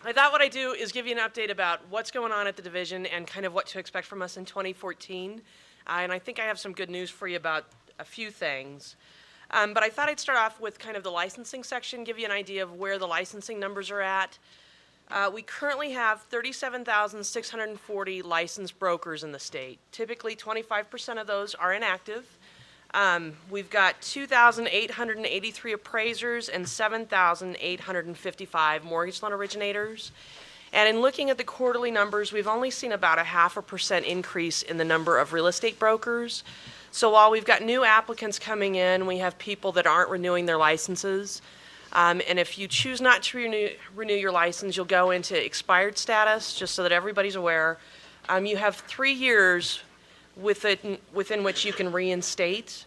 I thought what I'd do is give you an update about what's going on at the division and kind of what to expect from us in 2014. And I think I have some good news for you about a few things. But I thought I'd start off with kind of the licensing section, give you an idea of where the licensing numbers are at. We currently have 37,640 licensed brokers in the state. Typically, 25% of those are inactive. We've got 2,883 appraisers and 7,855 mortgage loan originators. And in looking at the quarterly numbers, we've only seen about a 0.5% increase in the number of real estate brokers. So while we've got new applicants coming in, we have people that aren't renewing their licenses. And if you choose not to renew your license, you'll go into expired status, just so that everybody's aware. You have 3 years within which you can reinstate.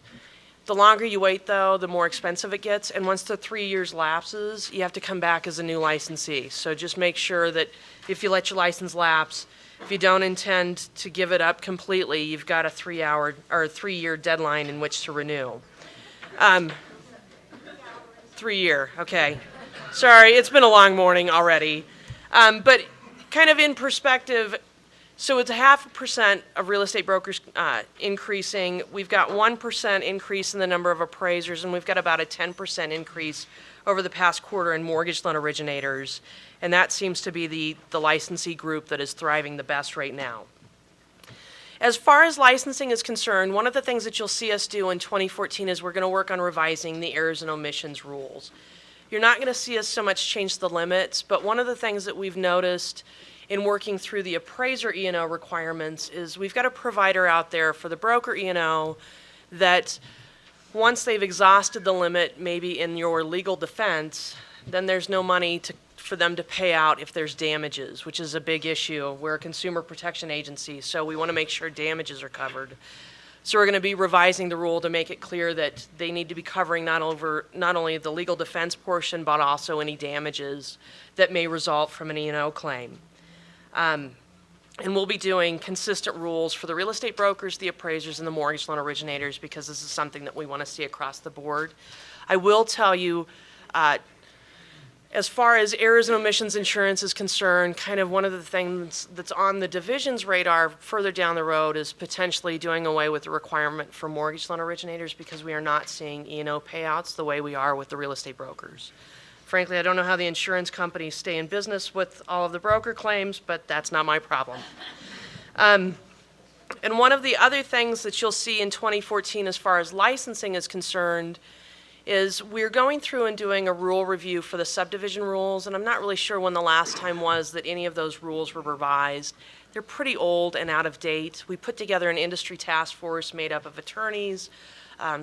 The longer you wait, though, the more expensive it gets. And once the 3 years lapses, you have to come back as a new licensee. So just make sure that if you let your license lapse, if you don't intend to give it up completely, you've got a 3-year deadline in which to renew. 3 year, okay. Sorry, it's been a long morning already. But kind of in perspective, so it's a 0.5% of real estate brokers increasing. We've got 1% increase in the number of appraisers, and we've got about a 10% increase over the past quarter in mortgage loan originators. And that seems to be the licensee group that is thriving the best right now. As far as licensing is concerned, one of the things that you'll see us do in 2014 is we're going to work on revising the errors and omissions rules. You're not going to see us so much change the limits, but one of the things that we've noticed in working through the appraiser E&O requirements is we've got a provider out there for the broker E&O that once they've exhausted the limit, maybe in your legal defense, then there's no money for them to pay out if there's damages, which is a big issue. We're a consumer protection agency, so we want to make sure damages are covered. So we're going to be revising the rule to make it clear that they need to be covering not only the legal defense portion, but also any damages that may result from an E&O claim. And we'll be doing consistent rules for the real estate brokers, the appraisers, and the mortgage loan originators, because this is something that we want to see across the board. I will tell you, as far as errors and omissions insurance is concerned, kind of one of the things that's on the division's radar further down the road is potentially doing away with the requirement for mortgage loan originators, because we are not seeing E&O payouts the way we are with the real estate brokers. Frankly, I don't know how the insurance companies stay in business with all of the broker claims, but that's not my problem. And one of the other things that you'll see in 2014 as far as licensing is concerned is we're going through and doing a rule review for the subdivision rules, and I'm not really sure when the last time was that any of those rules were revised. They're pretty old and out of date. We put together an industry task force made up of attorneys,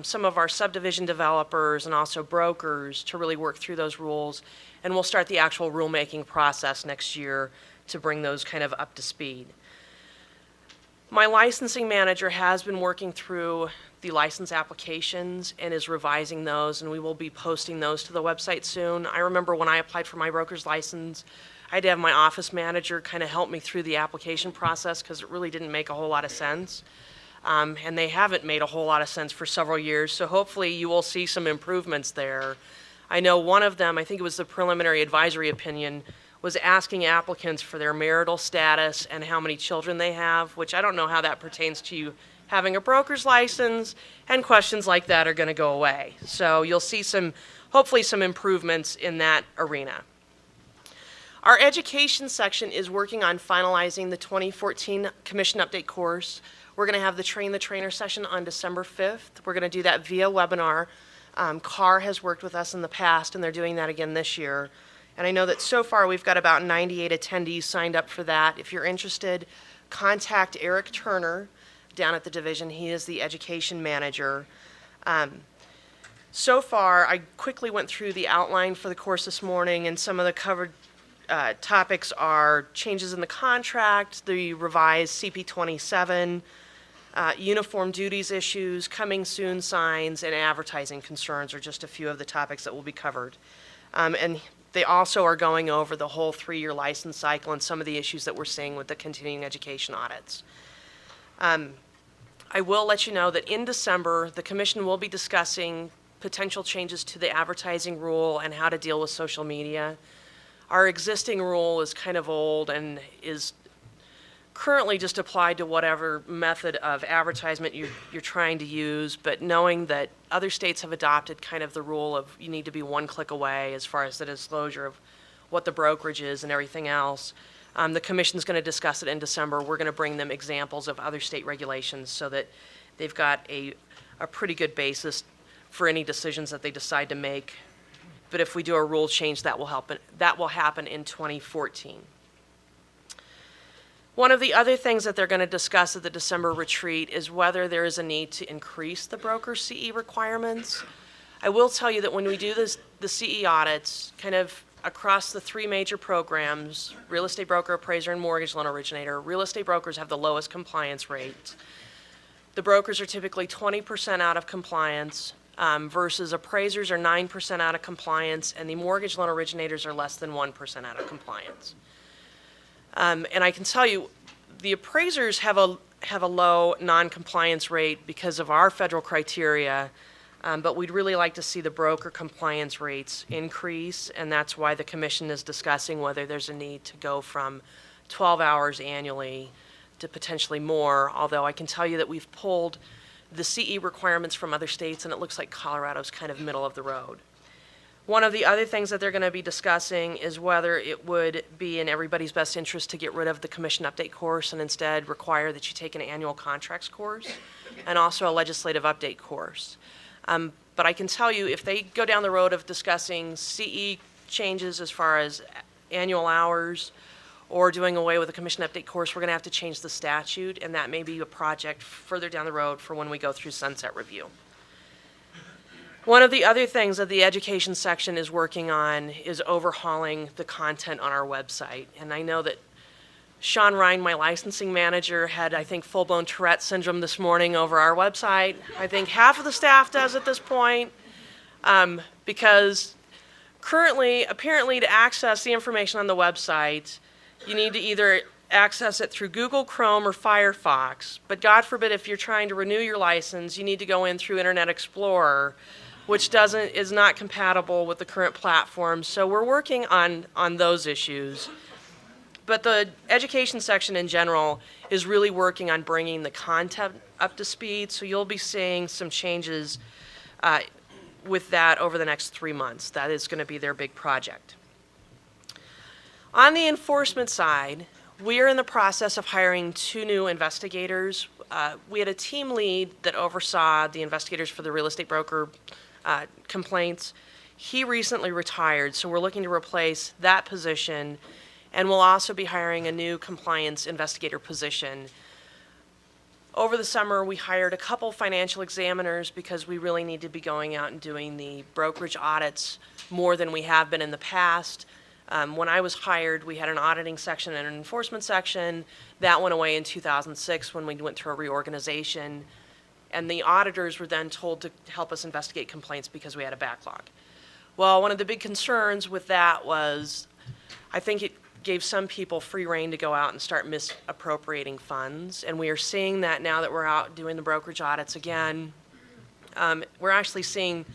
some of our subdivision developers, and also brokers to really work through those rules. And we'll start the actual rulemaking process next year to bring those kind of up to speed. My licensing manager has been working through the license applications and is revising those, and we will be posting those to the website soon. I remember when I applied for my broker's license, I had to have my office manager kind of help me through the application process because it really didn't make a whole lot of sense. And they haven't made a whole lot of sense for several years, so hopefully you will see some improvements there. I know one of them, I think it was the preliminary advisory opinion, was asking applicants for their marital status and how many children they have, which I don't know how that pertains to you having a broker's license, and questions like that are going to go away. So you'll see hopefully some improvements in that arena. Our education section is working on finalizing the 2014 commission update course. We're going to have the Train the Trainer session on December 5th. We're going to do that via webinar. CAR has worked with us in the past, and they're doing that again this year. And I know that so far we've got about 98 attendees signed up for that. If you're interested, contact Eric Turner down at the division. He is the education manager. So far, I quickly went through the outline for the course this morning, and some of the covered topics are changes in the contract, the revised CP27, uniform duties issues, coming soon signs, and advertising concerns are just a few of the topics that will be covered. And they also are going over the whole 3-year license cycle and some of the issues that we're seeing with the continuing education audits. I will let you know that in December, the Commission will be discussing potential changes to the advertising rule and how to deal with social media. Our existing rule is kind of old and is currently just applied to whatever method of advertisement you're trying to use, but knowing that other states have adopted kind of the rule of you need to be one click away as far as the disclosure of what the brokerage is and everything else. The Commission's going to discuss it in December. We're going to bring them examples of other state regulations so that they've got a pretty good basis for any decisions that they decide to make. But if we do a rule change, that will happen in 2014. One of the other things that they're going to discuss at the December retreat is whether there is a need to increase the broker CE requirements. I will tell you that when we do the CE audits, kind of across the three major programs, real estate broker, appraiser, and mortgage loan originator, real estate brokers have the lowest compliance rates. The brokers are typically 20% out of compliance, versus appraisers are 9% out of compliance, and the mortgage loan originators are less than 1% out of compliance. And I can tell you, the appraisers have a low non-compliance rate because of our federal criteria, but we'd really like to see the broker compliance rates increase, and that's why the Commission is discussing whether there's a need to go from 12 hours annually to potentially more, although I can tell you that we've pulled the CE requirements from other states, and it looks like Colorado's kind of middle of the road. One of the other things that they're going to be discussing is whether it would be in everybody's best interest to get rid of the Commission Update course and instead require that you take an annual contracts course and also a legislative update course. But I can tell you, if they go down the road of discussing CE changes as far as annual hours or doing away with the Commission Update course, we're going to have to change the statute, and that may be a project further down the road for when we go through sunset review. One of the other things that the education section is working on is overhauling the content on our website. And I know that Sean Ryan, my licensing manager, had, I think, full-blown Tourette syndrome this morning over our website. I think half of the staff does at this point, because currently, apparently, to access the information on the website, you need to either access it through Google Chrome or Firefox. But God forbid, if you're trying to renew your license, you need to go in through Internet Explorer, which is not compatible with the current platform. So we're working on those issues. But the education section in general is really working on bringing the content up to speed. So you'll be seeing some changes with that over the next 3 months. That is going to be their big project. On the enforcement side, we are in the process of hiring 2 new investigators. We had a team lead that oversaw the investigators for the real estate broker complaints. He recently retired, so we're looking to replace that position, and we'll also be hiring a new compliance investigator position. Over the summer, we hired a couple financial examiners because we really need to be going out and doing the brokerage audits more than we have been in the past. When I was hired, we had an auditing section and an enforcement section. That went away in 2006 when we went through a reorganization. And the auditors were then told to help us investigate complaints because we had a backlog. Well, one of the big concerns with that was I think it gave some people free rein to go out and start misappropriating funds. And we are seeing that now that we're out doing the brokerage audits again. We're actually seeing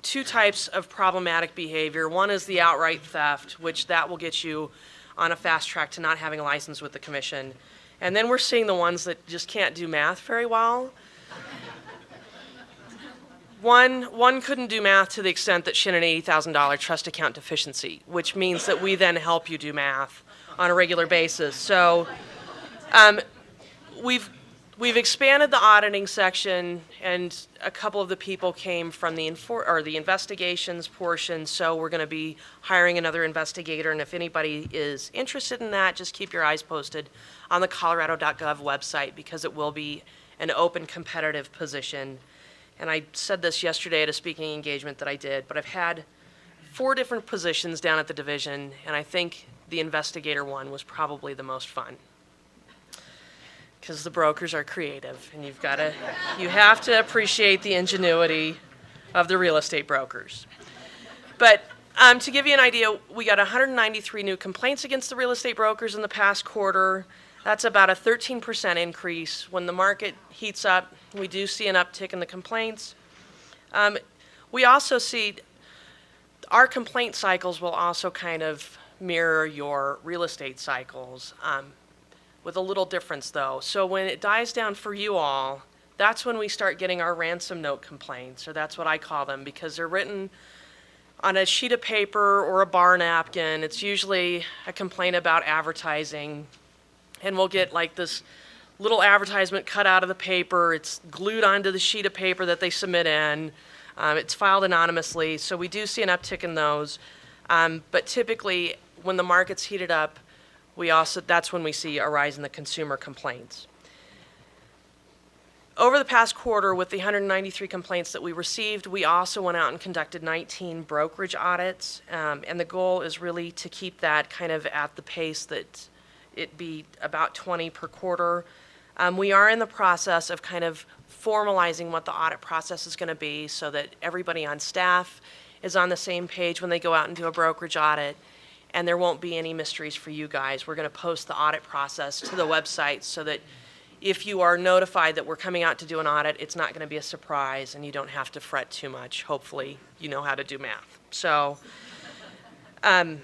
2 types of problematic behavior. One is the outright theft, which that will get you on a fast track to not having a license with the Commission. And then we're seeing the ones that just can't do math very well. One couldn't do math to the extent that she had an $80,000 trust account deficiency, which means that we then help you do math on a regular basis. So we've expanded the auditing section, and a couple of the people came from the investigations portion, so we're going to be hiring another investigator, and if anybody is interested in that, just keep your eyes posted on the colorado.gov website because it will be an open competitive position. And I said this yesterday at a speaking engagement that I did, but I've had 4 different positions down at the division, and I think the investigator one was probably the most fun. Because the brokers are creative, and you have to appreciate the ingenuity of the real estate brokers. But to give you an idea, we got 193 new complaints against the real estate brokers in the past quarter. That's about a 13% increase. When the market heats up, we do see an uptick in the complaints. We also see our complaint cycles will also kind of mirror your real estate cycles, with a little difference though. So when it dies down for you all, that's when we start getting our ransom note complaints, or that's what I call them, because they're written on a sheet of paper or a bar napkin. It's usually a complaint about advertising, and we'll get like this little advertisement cut out of the paper. It's glued onto the sheet of paper that they submit in. It's filed anonymously, so we do see an uptick in those. But typically, when the market's heated up, that's when we see a rise in the consumer complaints. Over the past quarter, with the 193 complaints that we received, we also went out and conducted 19 brokerage audits, and the goal is really to keep that kind of at the pace that it be about 20 per quarter. We are in the process of kind of formalizing what the audit process is going to be so that everybody on staff is on the same page when they go out and do a brokerage audit, and there won't be any mysteries for you guys. We're going to post the audit process to the website so that if you are notified that we're coming out to do an audit, it's not going to be a surprise and you don't have to fret too much. Hopefully you know how to do math. So, and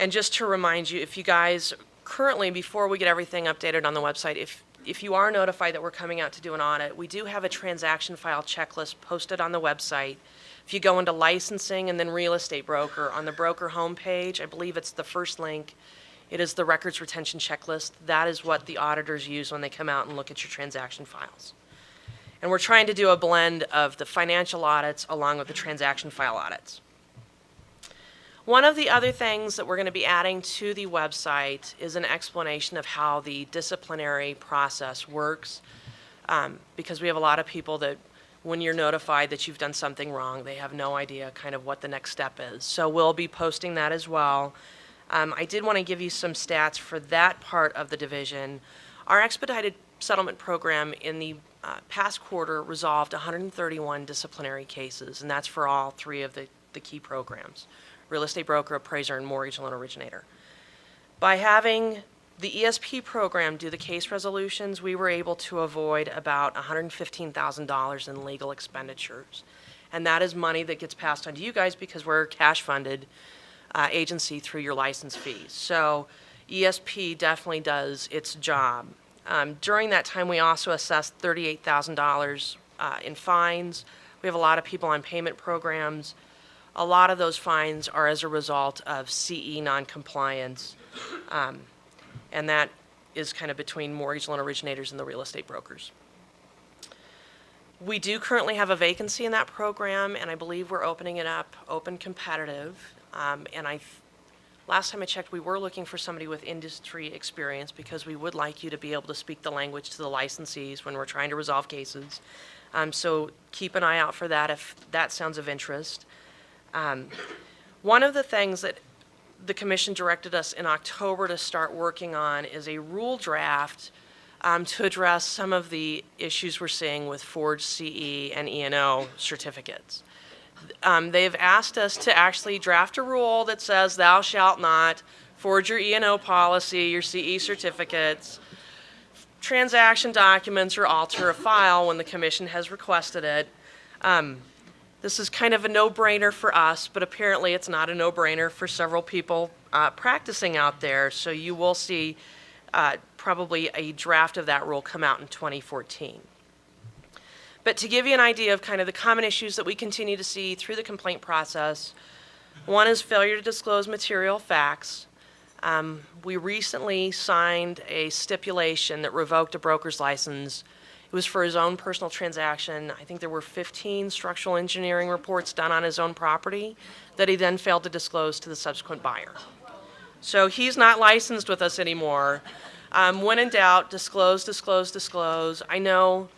just to remind you, if you guys currently, before we get everything updated on the website, if you are notified that we're coming out to do an audit, we do have a transaction file checklist posted on the website. If you go into licensing and then real estate broker, on the broker homepage, I believe it's the first link, it is the records retention checklist. That is what the auditors use when they come out and look at your transaction files. And we're trying to do a blend of the financial audits along with the transaction file audits. One of the other things that we're going to be adding to the website is an explanation of how the disciplinary process works, because we have a lot of people that when you're notified that you've done something wrong, they have no idea kind of what the next step is. So we'll be posting that as well. I did want to give you some stats for that part of the division. Our expedited settlement program in the past quarter resolved 131 disciplinary cases, and that's for all three of the key programs: real estate broker, appraiser, and mortgage loan originator. By having the ESP program do the case resolutions, we were able to avoid about $115,000 in legal expenditures. And that is money that gets passed on to you guys because we're a cash-funded agency through your license fees. So ESP definitely does its job. During that time, we also assessed $38,000 in fines. We have a lot of people on payment programs. A lot of those fines are as a result of CE noncompliance, and that is kind of between mortgage loan originators and the real estate brokers. We do currently have a vacancy in that program, and I believe we're opening it up open competitive. Last time I checked, we were looking for somebody with industry experience because we would like you to be able to speak the language to the licensees when we're trying to resolve cases. So keep an eye out for that if that sounds of interest. One of the things that the commission directed us in October to start working on is a rule draft to address some of the issues we're seeing with forged CE and E&O certificates. They've asked us to actually draft a rule that says thou shalt not forge your E&O policy, your CE certificates, transaction documents, or alter a file when the commission has requested it. This is kind of a no-brainer for us, but apparently it's not a no-brainer for several people practicing out there. So you will see probably a draft of that rule come out in 2014. But to give you an idea of kind of the common issues that we continue to see through the complaint process, one is failure to disclose material facts. We recently signed a stipulation that revoked a broker's license. It was for his own personal transaction. I think there were 15 structural engineering reports done on his own property that he then failed to disclose to the subsequent buyer. So he's not licensed with us anymore. When in doubt, disclose, disclose, disclose. I know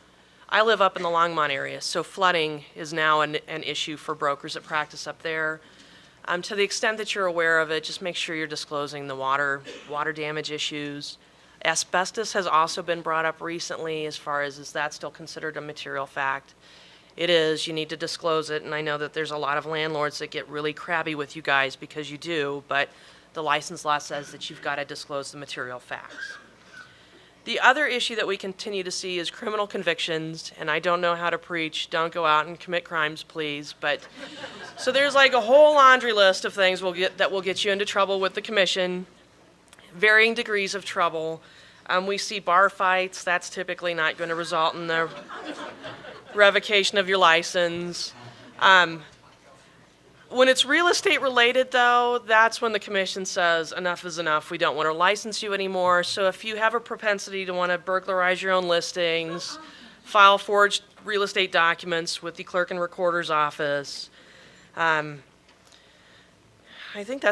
I live up in the Longmont area, so flooding is now an issue for brokers that practice up there. To the extent that you're aware of it, just make sure you're disclosing the water damage issues. Asbestos has also been brought up recently as far as is that still considered a material fact? It is. You need to disclose it, and I know that there's a lot of landlords that get really crabby with you guys because you do, but the license law says that you've got to disclose the material facts. The other issue that we continue to see is criminal convictions, and I don't know how to preach, don't go out and commit crimes, please, but, so there's like a whole laundry list of things that will get you into trouble with the commission, varying degrees of trouble. We see bar fights, that's typically not going to result in the revocation of your license. When it's real estate related, though, that's when the commission says enough is enough. We don't want to license you anymore. So if you have a propensity to want to burglarize your own listings, file forged real estate documents with the clerk and recorder's office, I think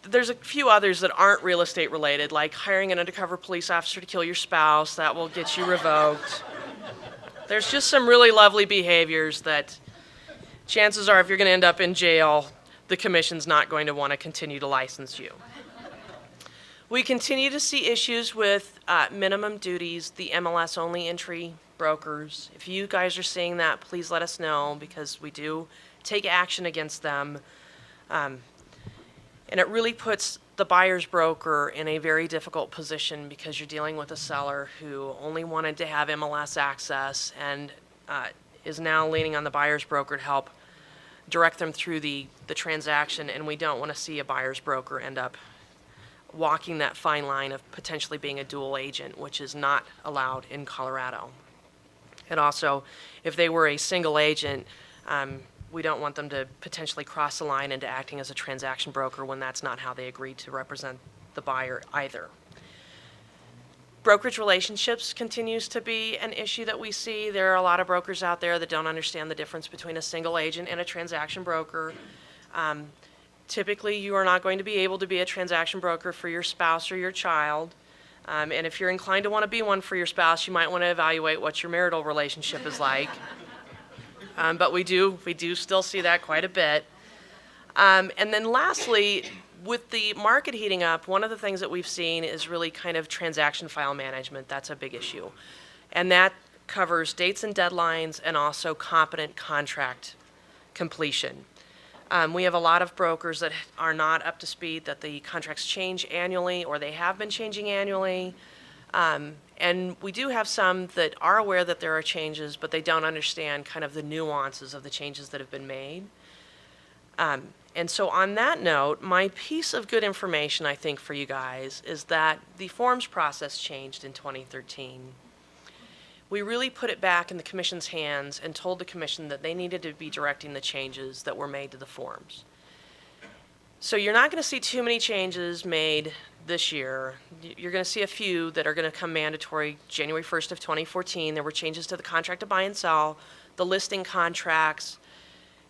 there's a few others that aren't real estate related, like hiring an undercover police officer to kill your spouse. That will get you revoked. There's just some really lovely behaviors that chances are if you're going to end up in jail, the commission's not going to want to continue to license you. We continue to see issues with minimum duties, the MLS-only entry brokers. If you guys are seeing that, please let us know, because we do take action against them. And it really puts the buyer's broker in a very difficult position, because you're dealing with a seller who only wanted to have MLS access and is now leaning on the buyer's broker to help direct them through the transaction, and we don't want to see a buyer's broker end up walking that fine line of potentially being a dual agent, which is not allowed in Colorado. And also, if they were a single agent, we don't want them to potentially cross the line into acting as a transaction broker when that's not how they agreed to represent the buyer either. Brokerage relationships continues to be an issue that we see. There are a lot of brokers out there that don't understand the difference between a single agent and a transaction broker. Typically, you are not going to be able to be a transaction broker for your spouse or your child. And if you're inclined to want to be one for your spouse, you might want to evaluate what your marital relationship is like. But we do still see that quite a bit. And then lastly, with the market heating up, one of the things that we've seen is really kind of transaction file management. That's a big issue. And that covers dates and deadlines and also competent contract completion. We have a lot of brokers that are not up to speed, that the contracts change annually or they have been changing annually. And we do have some that are aware that there are changes, but they don't understand kind of the nuances of the changes that have been made. And so on that note, my piece of good information, I think, for you guys is that the forms process changed in 2013. We really put it back in the commission's hands and told the commission that they needed to be directing the changes that were made to the forms. So you're not going to see too many changes made this year. You're going to see a few that are going to come mandatory January 1st of 2014. There were changes to the contract to buy and sell, the listing contracts,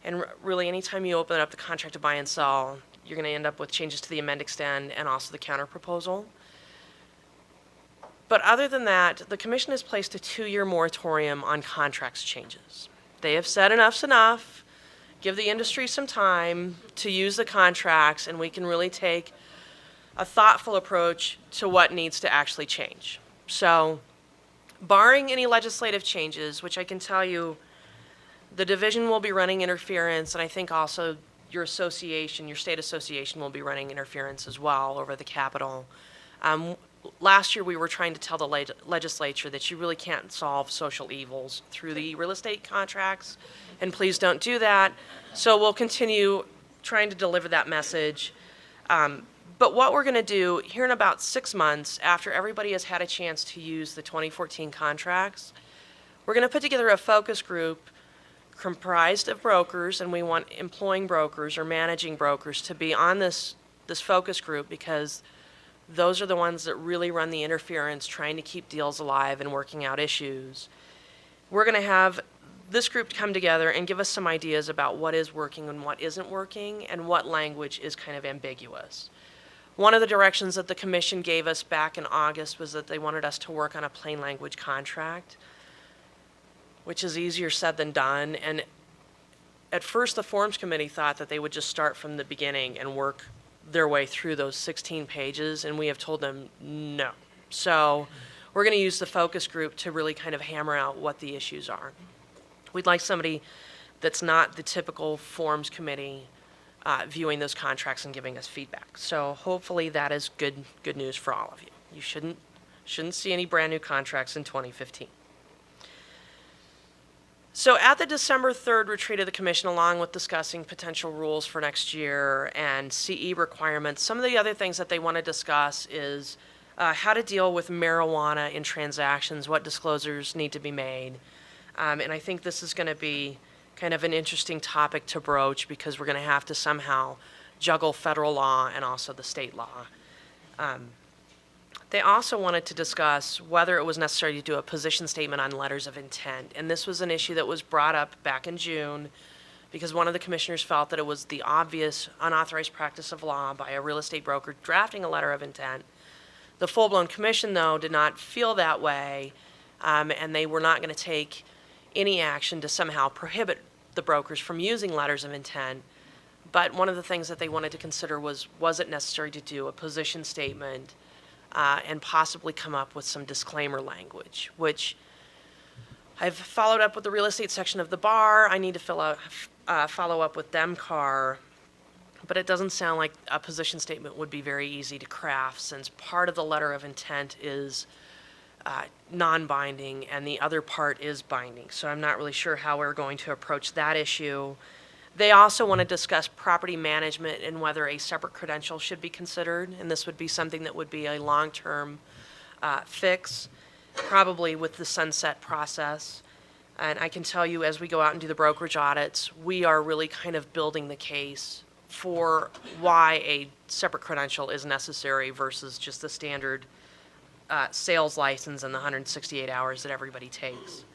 and really anytime you open up the contract to buy and sell, you're going to end up with changes to the amend, extend, and also the counter proposal. But other than that, the commission has placed a 2-year moratorium on contracts changes. They have said enough's enough. Give the industry some time to use the contracts, and we can really take a thoughtful approach to what needs to actually change. So, barring any legislative changes, which I can tell you, the division will be running interference, and I think also your association, your state association, will be running interference as well over the Capitol. Last year we were trying to tell the legislature that you really can't solve social evils through the real estate contracts, and please don't do that. So we'll continue trying to deliver that message. But what we're going to do here in about 6 months, after everybody has had a chance to use the 2014 contracts, we're going to put together a focus group comprised of brokers, and we want employing brokers or managing brokers to be on this focus group, because those are the ones that really run the interference, trying to keep deals alive and working out issues. We're going to have this group come together and give us some ideas about what is working and what isn't working, and what language is kind of ambiguous. One of the directions that the commission gave us back in August was that they wanted us to work on a plain language contract, which is easier said than done. And at first, the Forms Committee thought that they would just start from the beginning and work their way through those 16 pages, and we have told them no. So we're going to use the focus group to really kind of hammer out what the issues are. We'd like somebody that's not the typical Forms Committee viewing those contracts and giving us feedback. So hopefully that is good news for all of you. You shouldn't Shouldn't see any brand new contracts in 2015. So at the December 3rd retreat of the commission, along with discussing potential rules for next year and CE requirements, some of the other things that they want to discuss is how to deal with marijuana in transactions, what disclosures need to be made. And I think this is going to be kind of an interesting topic to broach because we're going to have to somehow juggle federal law and also the state law. They also wanted to discuss whether it was necessary to do a position statement on letters of intent. And this was an issue that was brought up back in June because one of the commissioners felt that it was the obvious unauthorized practice of law by a real estate broker drafting a letter of intent. The full-blown commission, though, did not feel that way, and they were not going to take any action to somehow prohibit the brokers from using letters of intent. But one of the things that they wanted to consider was it necessary to do a position statement and possibly come up with some disclaimer language, which I've followed up with the real estate section of the bar. I need to follow up with DEMCAR, but it doesn't sound like a position statement would be very easy to craft since part of the letter of intent is non-binding and the other part is binding. So I'm not really sure how we're going to approach that issue. They also want to discuss property management and whether a separate credential should be considered, and this would be something that would be a long-term fix, probably with the sunset process. And I can tell you, as we go out and do the brokerage audits, we are really kind of building the case for why a separate credential is necessary versus just the standard sales license and the 168 hours that everybody takes.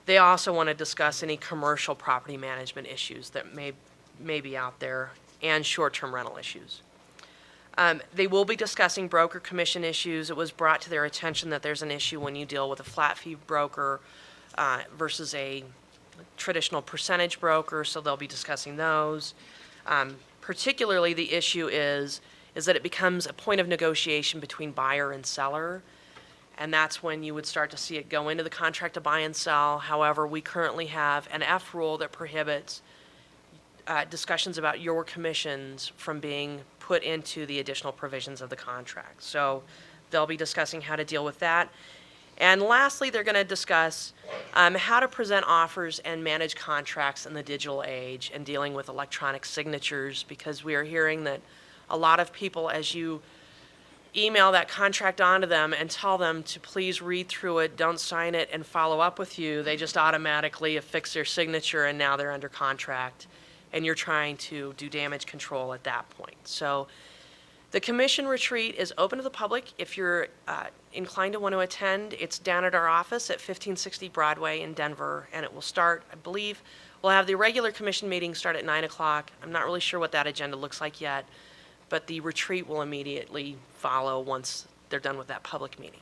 They also want to discuss any commercial property management issues that may be out there and short-term rental issues. They will be discussing broker commission issues. It was brought to their attention that there's an issue when you deal with a flat fee broker versus a traditional percentage broker, so they'll be discussing those. Particularly the issue is that it becomes a point of negotiation between buyer and seller. And that's when you would start to see it go into the contract to buy and sell. However, we currently have an F rule that prohibits discussions about your commissions from being put into the additional provisions of the contract. So they'll be discussing how to deal with that. And lastly, they're going to discuss how to present offers and manage contracts in the digital age and dealing with electronic signatures, because we are hearing that a lot of people, as you email that contract onto them and tell them to please read through it, don't sign it, and follow up with you, they just automatically affix their signature and now they're under contract, and you're trying to do damage control at that point. So the commission retreat is open to the public. If you're inclined to want to attend, it's down at our office at 1560 Broadway in Denver, and it will start, I believe, we'll have the regular commission meeting start at 9 o'clock. I'm not really sure what that agenda looks like yet, but the retreat will immediately follow once they're done with that public meeting.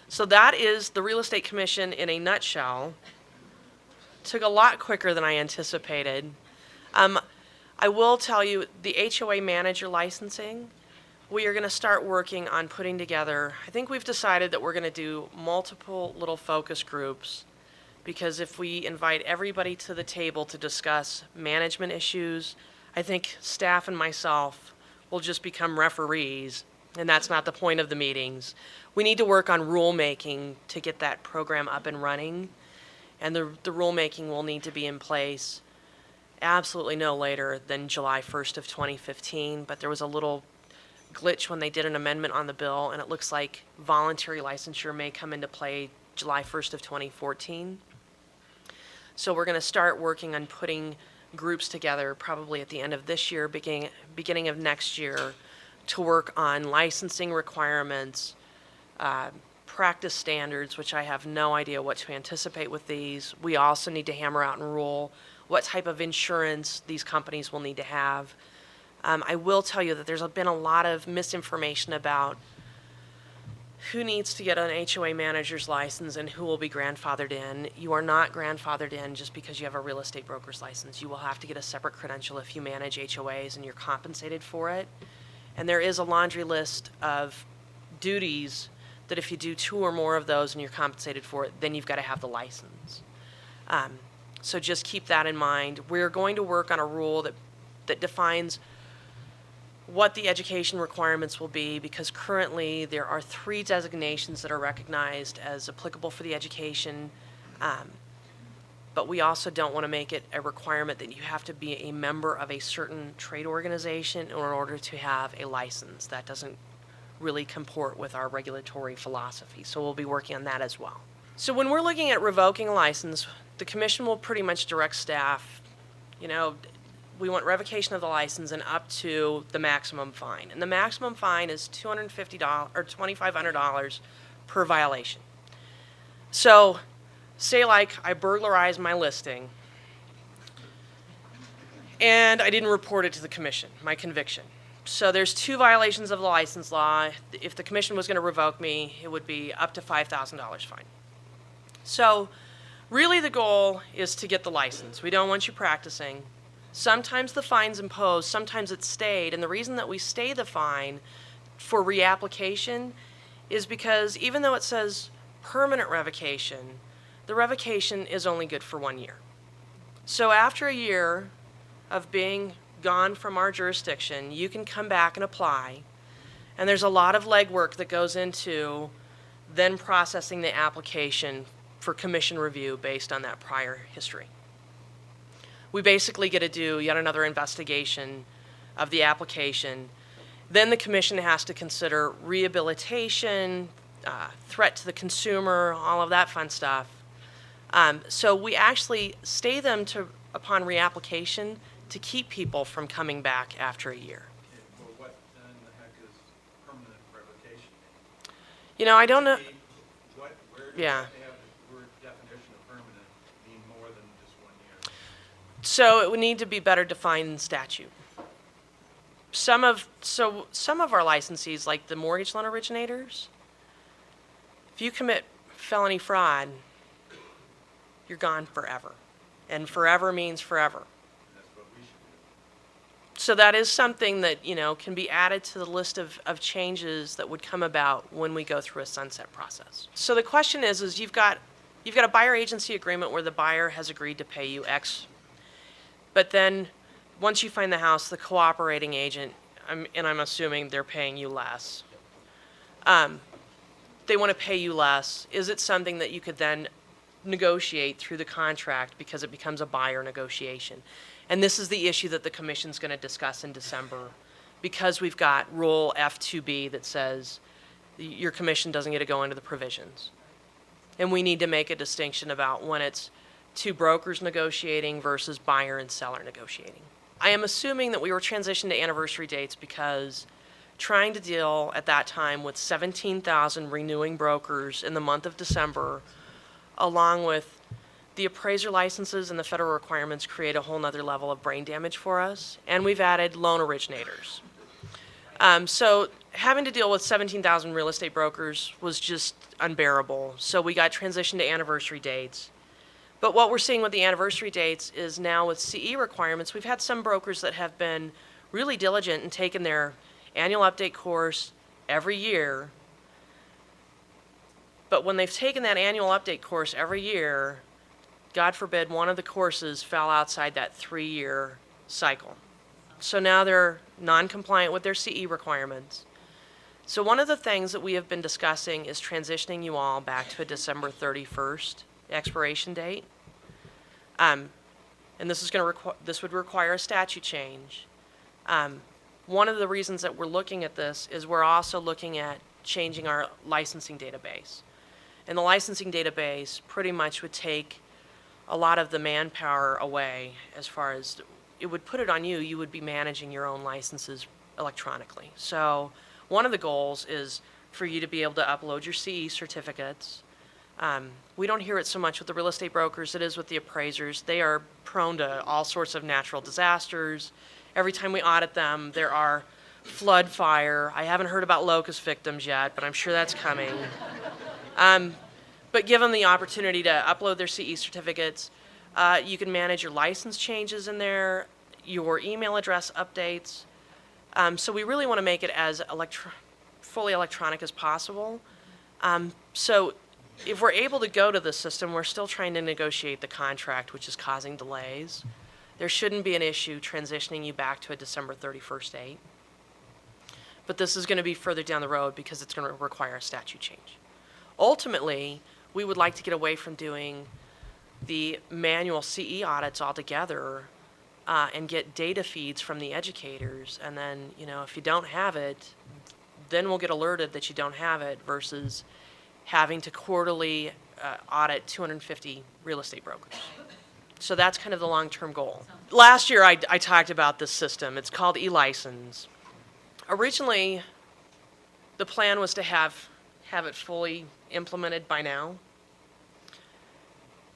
So that is the Real Estate Commission in a nutshell. Took a lot quicker than I anticipated. I will tell you, the HOA manager licensing, we are going to start working on putting together, I think we've decided that we're going to do multiple little focus groups, because if we invite everybody to the table to discuss management issues, I think staff and myself will just become referees, and that's not the point of the meetings. We need to work on rulemaking to get that program up and running, and the rulemaking will need to be in place absolutely no later than July 1st of 2015, but there was a little glitch when they did an amendment on the bill, and it looks like voluntary licensure may come into play July 1st of 2014. So we're going to start working on putting groups together probably at the end of this year, beginning of next year, to work on licensing requirements, practice standards, which I have no idea what to anticipate with these. We also need to hammer out and rule what type of insurance these companies will need to have. I will tell you that there's been a lot of misinformation about who needs to get an HOA manager's license and who will be grandfathered in. You are not grandfathered in just because you have a real estate broker's license. You will have to get a separate credential if you manage HOAs and you're compensated for it. And there is a laundry list of duties that if you do 2 or more of those and you're compensated for it, then you've got to have the license. So just keep that in mind. We're going to work on a rule that defines what the education requirements will be, because currently there are 3 designations that are recognized as applicable for the education, but we also don't want to make it a requirement that you have to be a member of a certain trade organization in order to have a license. That doesn't really comport with our regulatory philosophy, so we'll be working on that as well. So when we're looking at revoking a license, the commission will pretty much direct staff, we want revocation of the license and up to the maximum fine. And the maximum fine is $250 or $2,500 per violation. So say like I burglarized my listing and I didn't report it to the commission, my conviction. So there's 2 violations of the license law. If the commission was going to revoke me, it would be up to $5,000 fine. So really the goal is to get the license. We don't want you practicing. Sometimes the fine's imposed, sometimes it's stayed, and the reason that we stay the fine for reapplication is because even though it says permanent revocation, the revocation is only good for 1 year. So after a year of being gone from our jurisdiction, you can come back and apply, and there's a lot of legwork that goes into then processing the application for commission review based on that prior history. We basically get to do yet another investigation of the application. Then the commission has to consider rehabilitation, threat to the consumer, all of that fun stuff. So we actually stay them upon reapplication to keep people from coming back after a year. Well, what in the heck is permanent revocation? I don't know. Where does Yeah. that have the word definition of permanent mean more than just 1 year? So it would need to be better defined in statute. Some of our licensees, like the mortgage loan originators, if you commit felony fraud, you're gone forever. And forever means forever. That's what we should do. So that is something that, can be added to the list of changes that would come about when we go through a sunset process. So the question is you've got a buyer agency agreement where the buyer has agreed to pay you X. But then once you find the house, the cooperating agent, and I'm assuming they're paying you less, they want to pay you less. Is it something that you could then negotiate through the contract because it becomes a buyer negotiation? And this is the issue that the commission's going to discuss in December, because we've got Rule F2B that says your commission doesn't get to go into the provisions. And we need to make a distinction about when it's 2 brokers negotiating versus buyer and seller negotiating. I am assuming that we were transitioned to anniversary dates because trying to deal at that time with 17,000 renewing brokers in the month of December, along with the appraiser licenses and the federal requirements, create a whole nother level of brain damage for us. And we've added loan originators. So having to deal with 17,000 real estate brokers was just unbearable. So we got transitioned to anniversary dates. But what we're seeing with the anniversary dates is now with CE requirements, we've had some brokers that have been really diligent and taken their annual update course every year. But when they've taken that annual update course every year, God forbid one of the courses fell outside that 3-year cycle. So now they're non-compliant with their CE requirements. So one of the things that we have been discussing is transitioning you all back to a December 31st expiration date. And this would require a statute change. One of the reasons that we're looking at this is we're also looking at changing our licensing database. And the licensing database pretty much would take a lot of the manpower away, as far as it would put it on you. You would be managing your own licenses electronically. So one of the goals is for you to be able to upload your CE certificates. We don't hear it so much with the real estate brokers. It is with the appraisers. They are prone to all sorts of natural disasters. Every time we audit them, there are flood, fire. I haven't heard about locust victims yet, but I'm sure that's coming. But give them the opportunity to upload their CE certificates. You can manage your license changes in there, your email address updates. So we really want to make it as fully electronic as possible. So if we're able to go to the system, we're still trying to negotiate the contract, which is causing delays. There shouldn't be an issue transitioning you back to a December 31st date. but this is going to be further down the road because it's going to require a statute change. Ultimately, we would like to get away from doing the manual CE audits altogether and get data feeds from the educators. And then, if you don't have it, then we'll get alerted that you don't have it versus having to quarterly audit 250 real estate brokers. So that's kind of the long-term goal. Last year, I talked about this system. It's called eLicense. Originally, the plan was to have it fully implemented by now.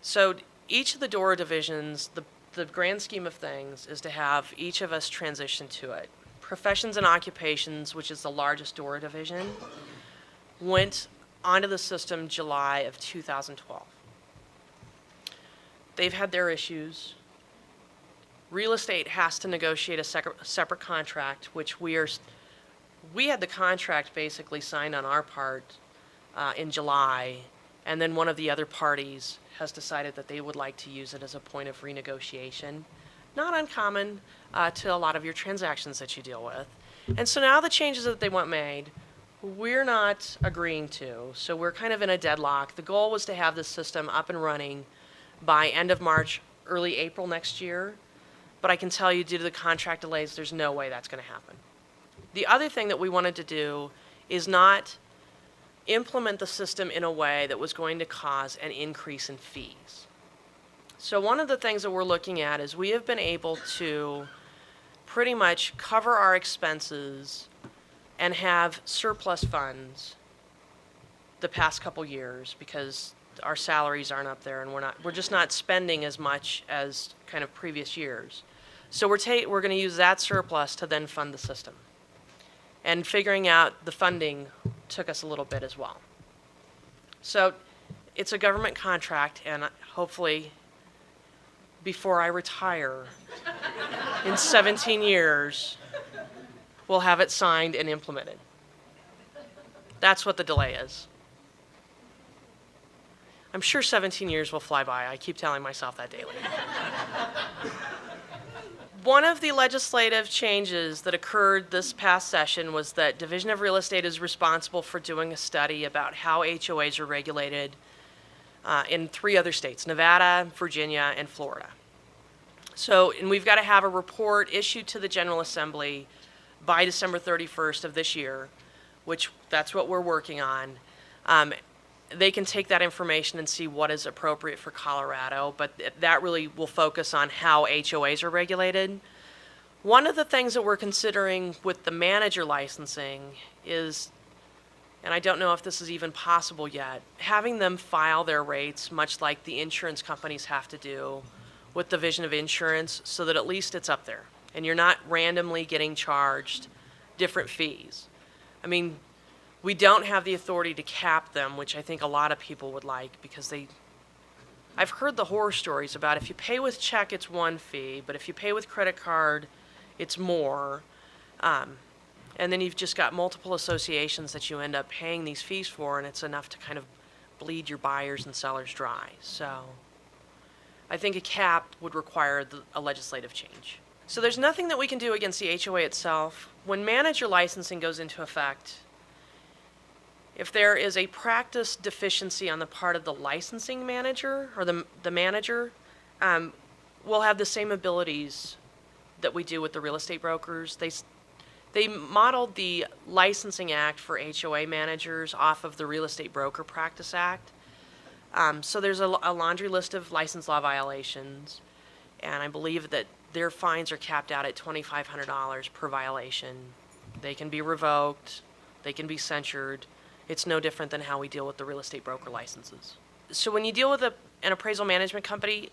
So each of the DORA divisions, the grand scheme of things is to have each of us transition to it. Professions and Occupations, which is the largest DORA division, went onto the system July of 2012. They've had their issues. Real estate has to negotiate a separate contract, which we had the contract basically signed on our part in July, and then one of the other parties has decided that they would like to use it as a point of renegotiation. Not uncommon to a lot of your transactions that you deal with. And so now the changes that they want made, we're not agreeing to. So we're kind of in a deadlock. The goal was to have this system up and running by end of March, early April next year. But I can tell you, due to the contract delays, there's no way that's going to happen. The other thing that we wanted to do is not implement the system in a way that was going to cause an increase in fees. So one of the things that we're looking at is we have been able to pretty much cover our expenses and have surplus funds the past couple years because our salaries aren't up there and we're just not spending as much as kind of previous years. So we're going to use that surplus to then fund the system. And figuring out the funding took us a little bit as well. So it's a government contract, and hopefully before I retire in 17 years, we'll have it signed and implemented. That's what the delay is. I'm sure 17 years will fly by. I keep telling myself that daily. One of the legislative changes that occurred this past session was that Division of Real Estate is responsible for doing a study about how HOAs are regulated in 3 other states, Nevada, Virginia, and Florida. So, and we've got to have a report issued to the General Assembly by December 31st of this year, which that's what we're working on. They can take that information and see what is appropriate for Colorado, but that really will focus on how HOAs are regulated. One of the things that we're considering with the manager licensing is, and I don't know if this is even possible yet, having them file their rates much like the insurance companies have to do with Division of Insurance so that at least it's up there and you're not randomly getting charged different fees. I mean, we don't have the authority to cap them, which I think a lot of people would like because I've heard the horror stories about if you pay with check, it's one fee, but if you pay with credit card, it's more. And then you've just got multiple associations that you end up paying these fees for, and it's enough to kind of bleed your buyers and sellers dry. So I think a cap would require a legislative change. So there's nothing that we can do against the HOA itself. When manager licensing goes into effect, if there is a practice deficiency on the part of the licensing manager or the manager, we'll have the same abilities that we do with the real estate brokers. They modeled the Licensing Act for HOA managers off of the Real Estate Broker Practice Act. So there's a laundry list of license law violations, and I believe that their fines are capped out at $2,500 per violation. They can be revoked, they can be censured. It's no different than how we deal with the real estate broker licenses. So when you deal with an appraisal management company,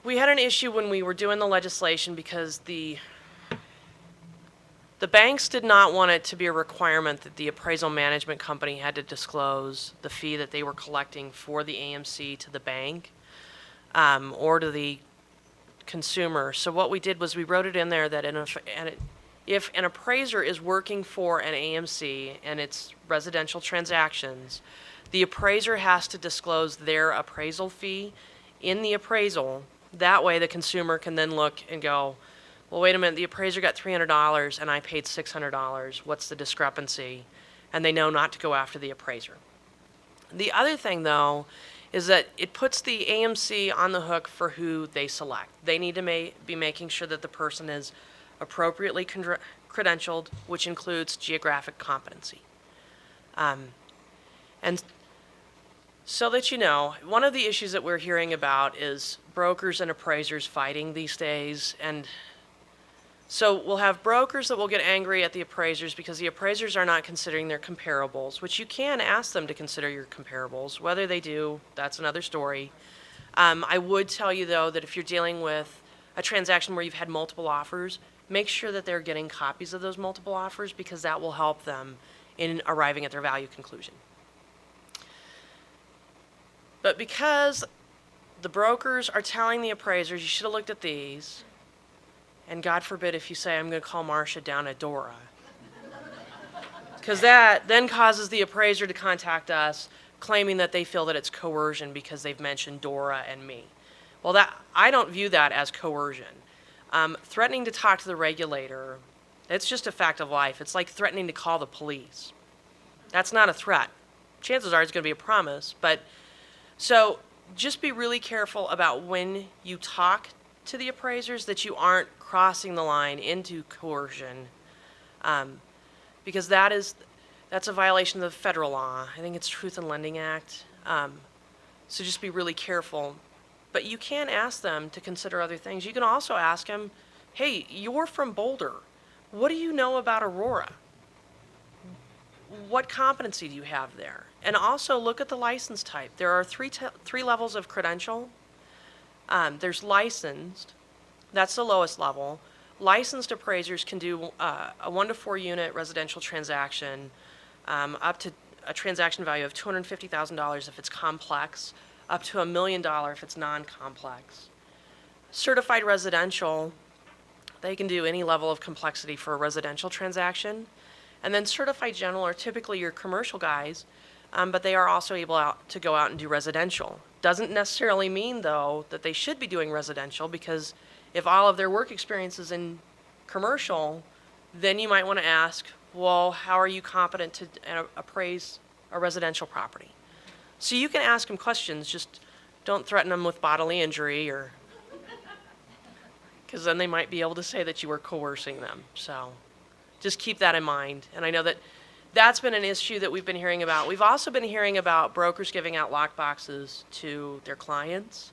we had an issue when we were doing the legislation because the banks did not want it to be a requirement that the appraisal management company had to disclose the fee that they were collecting for the AMC to the bank or to the consumer. So what we did was we wrote it in there that if an appraiser is working for an AMC and it's residential transactions, the appraiser has to disclose their appraisal fee in the appraisal. That way the consumer can then look and go, Well, wait a minute, the appraiser got $300 and I paid $600. What's the discrepancy? And they know not to go after the appraiser. The other thing, though, is that it puts the AMC on the hook for who they select. They need to be making sure that the person is appropriately credentialed, which includes geographic competency. And so that you know, one of the issues that we're hearing about is brokers and appraisers fighting these days. And so we'll have brokers that will get angry at the appraisers because the appraisers are not considering their comparables, which you can ask them to consider your comparables. Whether they do, that's another story. I would tell you, though, that if you're dealing with a transaction where you've had multiple offers, make sure that they're getting copies of those multiple offers because that will help them in arriving at their value conclusion. But because the brokers are telling the appraisers, you should have looked at these, and God forbid if you say, I'm going to call Marcia down at DORA. Because that then causes the appraiser to contact us claiming that they feel that it's coercion because they've mentioned DORA and me. Well, I don't view that as coercion. Threatening to talk to the regulator, it's just a fact of life. It's like threatening to call the police. That's not a threat. Chances are it's going to be a promise. But so just be really careful about when you talk to the appraisers that you aren't crossing the line into coercion, because that's a violation of the federal law. I think it's Truth in Lending Act. So just be really careful. But you can ask them to consider other things. You can also ask them, hey, you're from Boulder. What do you know about Aurora? What competency do you have there? And also look at the license type. There are three levels of credential. There's licensed. That's the lowest level. Licensed appraisers can do a 1 to 4 unit residential transaction up to a transaction value of $250,000 if it's complex, up to $1 million if it's non-complex. Certified residential, they can do any level of complexity for a residential transaction. And then certified general are typically your commercial guys, but they are also able to go out and do residential. Doesn't necessarily mean, though, that they should be doing residential, because if all of their work experience is in commercial, then you might want to ask, well, how are you competent to appraise a residential property? So you can ask them questions, just don't threaten them with bodily injury, or because then they might be able to say that you were coercing them. So just keep that in mind. And I know that that's been an issue that we've been hearing about. We've also been hearing about brokers giving out lockboxes to their clients.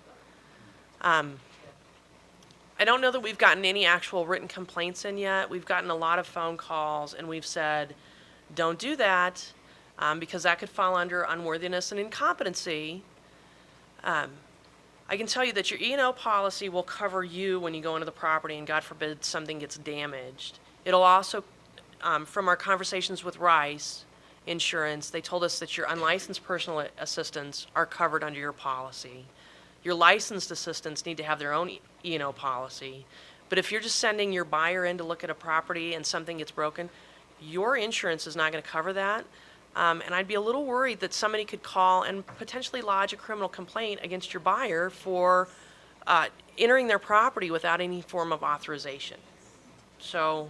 I don't know that we've gotten any actual written complaints in yet. We've gotten a lot of phone calls, and we've said, don't do that, because that could fall under unworthiness and incompetency. I can tell you that your E&O policy will cover you when you go into the property and God forbid something gets damaged. It'll also, from our conversations with Rice Insurance, they told us that your unlicensed personal assistants are covered under your policy. Your licensed assistants need to have their own E&O policy. But if you're just sending your buyer in to look at a property and something gets broken, your insurance is not going to cover that. And I'd be a little worried that somebody could call and potentially lodge a criminal complaint against your buyer for entering their property without any form of authorization. So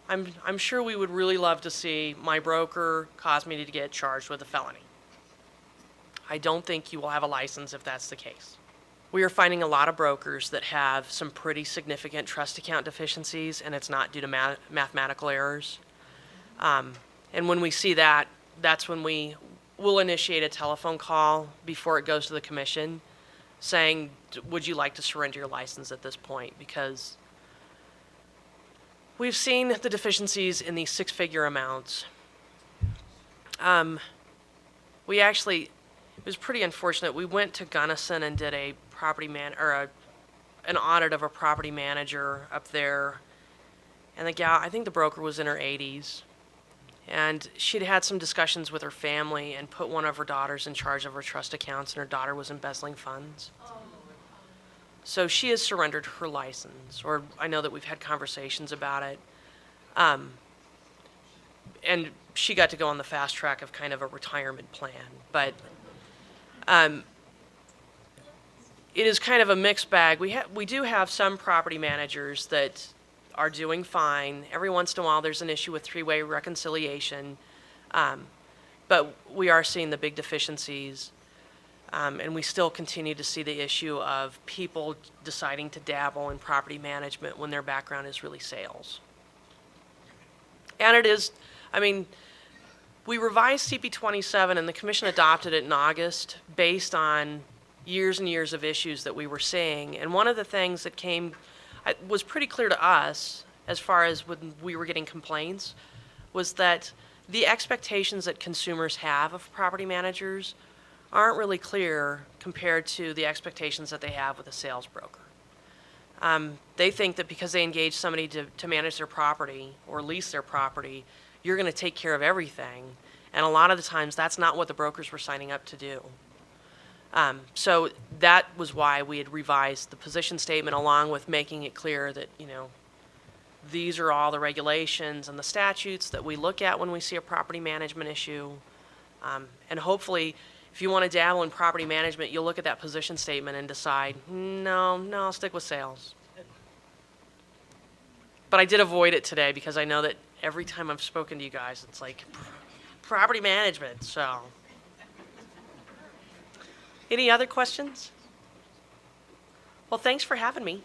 I'm sure we would really love to see my broker cause me to get charged with a felony. I don't think you will have a license if that's the case. We are finding a lot of brokers that have some pretty significant trust account deficiencies, and it's not due to mathematical errors. And when we see that, that's when we will initiate a telephone call before it goes to the commission saying, would you like to surrender your license at this point? Because we've seen the deficiencies in these six-figure amounts. It was pretty unfortunate. We went to Gunnison and did a an audit of a property manager up there. And the gal, I think the broker was in her 80s. And she'd had some discussions with her family and put one of her daughters in charge of her trust accounts, and her daughter was embezzling funds. So she has surrendered her license, or I know that we've had conversations about it. And she got to go on the fast track of kind of a retirement plan. But it is kind of a mixed bag. We do have some property managers that are doing fine. Every once in a while, there's an issue with three-way reconciliation, but we are seeing the big deficiencies, and we still continue to see the issue of people deciding to dabble in property management when their background is really sales. And it is, I mean, we revised CP 27 and the commission adopted it in August based on years and years of issues that we were seeing. And one of the things that was pretty clear to us as far as when we were getting complaints was that the expectations that consumers have of property managers aren't really clear compared to the expectations that they have with a sales broker. They think that because they engage somebody to manage their property or lease their property, you're going to take care of everything. And a lot of the times that's not what the brokers were signing up to do. So that was why we had revised the position statement along with making it clear that, these are all the regulations and the statutes that we look at when we see a property management issue. And hopefully, if you want to dabble in property management, you'll look at that position statement and decide, no, I'll stick with sales. But I did avoid it today because I know that every time I've spoken to you guys, it's like property management, so. Any other questions? Well, thanks for having me.